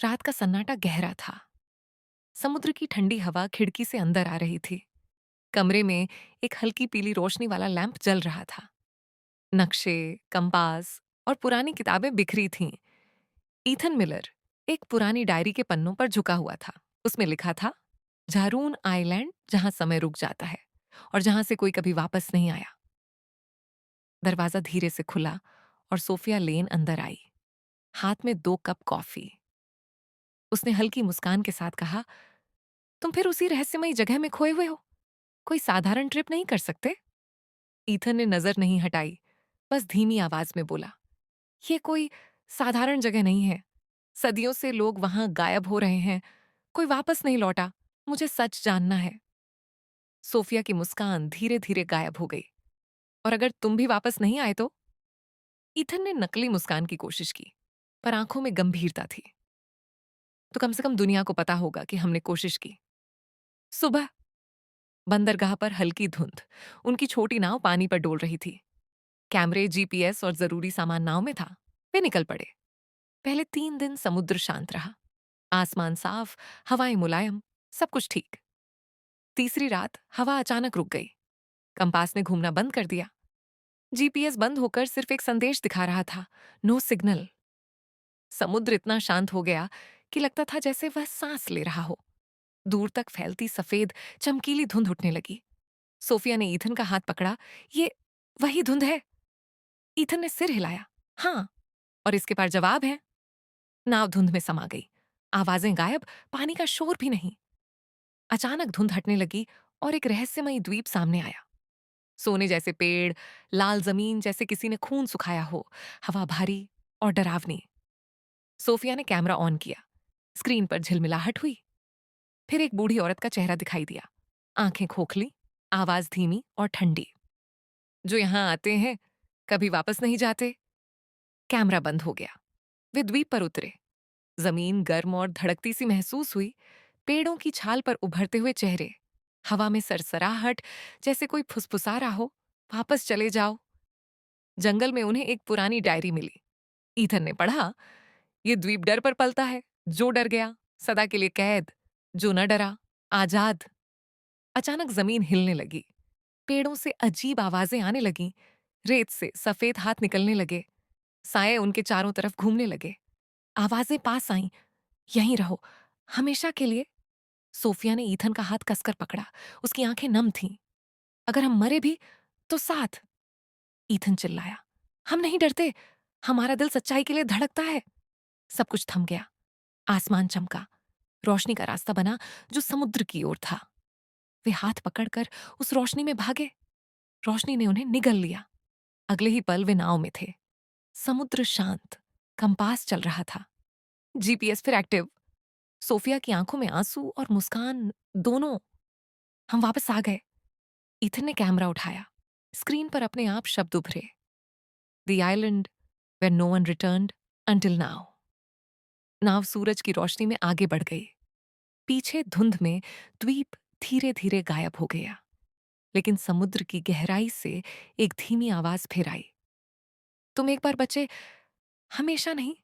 रात का सन्नाटा गहरा था। समुद्र की ठंडी हवा खिड़की से अंदर आ रही थी। कमरे में एक हल्की पीली रोशनी वाला लैंप जल रहा था। नक्शे, कंपास और पुरानी किताबें बिखरी थीं। ईथन मिलर एक पुरानी डायरी के पन्नों पर झुका हुआ था। उसमें लिखा था, झारून आइलैंड, जहां समय रुक जाता है और जहां से कोई कभी वापस नहीं आया। दरवाजा धीरे से खुला और सोफिया लेन अंदर आई, हाथ में 2 कप कॉफी। उसने हल्की मुस्कान के साथ कहा, तुम फिर उसी रहस्यमयी जगह में खोए हुए हो? कोई साधारण ट्रिप नहीं कर सकते? ईथन ने नजर नहीं हटाई, बस धीमी आवाज में बोला, ये कोई साधारण जगह नहीं है। सदियों से लोग वहां गायब हो रहे हैं, कोई वापस नहीं लौटा। मुझे सच जानना है। सोफिया की मुस्कान धीरे धीरे गायब हो गई। और अगर तुम भी वापस नहीं आए तो? ईथन ने नकली मुस्कान की कोशिश की, पर आंखों में गंभीरता थी। तो कम से कम दुनिया को पता होगा कि हमने कोशिश की। सुबह बंदरगाह पर हल्की धुंध, उनकी छोटी नाव पानी पर डोल रही थी। कैमरे, जीपीएस और जरूरी सामान नाव में था। वे निकल पड़े। पहले 3 दिन समुद्र शांत रहा। आसमान साफ, हवाएं मुलायम, सब कुछ ठीक। तीसरी रात हवा अचानक रुक गई। कंपास ने घूमना बंद कर दिया। जीपीएस बंद होकर सिर्फ एक संदेश दिखा रहा था, नो सिग्नल। समुद्र इतना शांत हो गया कि लगता था जैसे वह सांस ले रहा हो। दूर तक फैलती सफेद चमकीली धुंध उठने लगी। सोफिया ने ईथन का हाथ पकड़ा। ये वही धुंध है। ईथन ने सिर हिलाया। हाँ, और इसके पार जवाब है। नाव धुंध में समा गई। आवाजें गायब, पानी का शोर भी नहीं। अचानक धुंध हटने लगी और एक रहस्यमयी द्वीप सामने आया। सोने जैसे पेड़, लाल जमीन जैसे किसी ने खून सुखाया हो, हवा भारी और डरावनी। सोफिया ने कैमरा ऑन किया। स्क्रीन पर झिलमिलाहट हुई। फिर एक बूढ़ी औरत का चेहरा दिखाई दिया। आंखें खोखली, आवाज धीमी और ठंडी। जो यहां आते हैं कभी वापस नहीं जाते। कैमरा बंद हो गया। वे द्वीप पर उतरे। जमीन गर्म और धड़कती सी महसूस हुई। पेड़ों की छाल पर उभरते हुए चेहरे, हवा में सरसराहट, जैसे कोई फुसफुसा रहा हो, वापस चले जाओ। जंगल में उन्हें एक पुरानी डायरी मिली। ईथन ने पढ़ा, ये द्वीप डर पर पलता है। जो डर गया सदा के लिए कैद, जो न डरा आजाद। अचानक जमीन हिलने लगी। पेड़ों से अजीब आवाजें आने लगीं। रेत से सफेद हाथ निकलने लगे। साए उनके चारों तरफ घूमने लगे। आवाजें पास आईं, यहीं रहो, हमेशा के लिए। सोफिया ने ईथन का हाथ कसकर पकड़ा। उसकी आंखें नम थीं। अगर हम मरे भी तो साथ। ईथन चिल्लाया, हम नहीं डरते, हमारा दिल सच्चाई के लिए धड़कता है। सब कुछ थम गया। आसमान चमका। रोशनी का रास्ता बना जो समुद्र की ओर था। वे हाथ पकड़कर उस रोशनी में भागे। रोशनी ने उन्हें निगल लिया। अगले ही पल वे नाव में थे। समुद्र शांत, कंपास चल रहा था। जीपीएस फिर एक्टिव। सोफिया की आंखों में आंसू और मुस्कान दोनों। हम वापस आ गए। ईथन ने कैमरा उठाया। स्क्रीन पर अपने आप शब्द उभरे, the island where no one returned until now. नाव सूरज की रोशनी में आगे बढ़ गई। पीछे धुंध में द्वीप धीरे धीरे गायब हो गया। लेकिन समुद्र की गहराई से एक धीमी आवाज फिर आई, तुम एक बार बचे, हमेशा नहीं।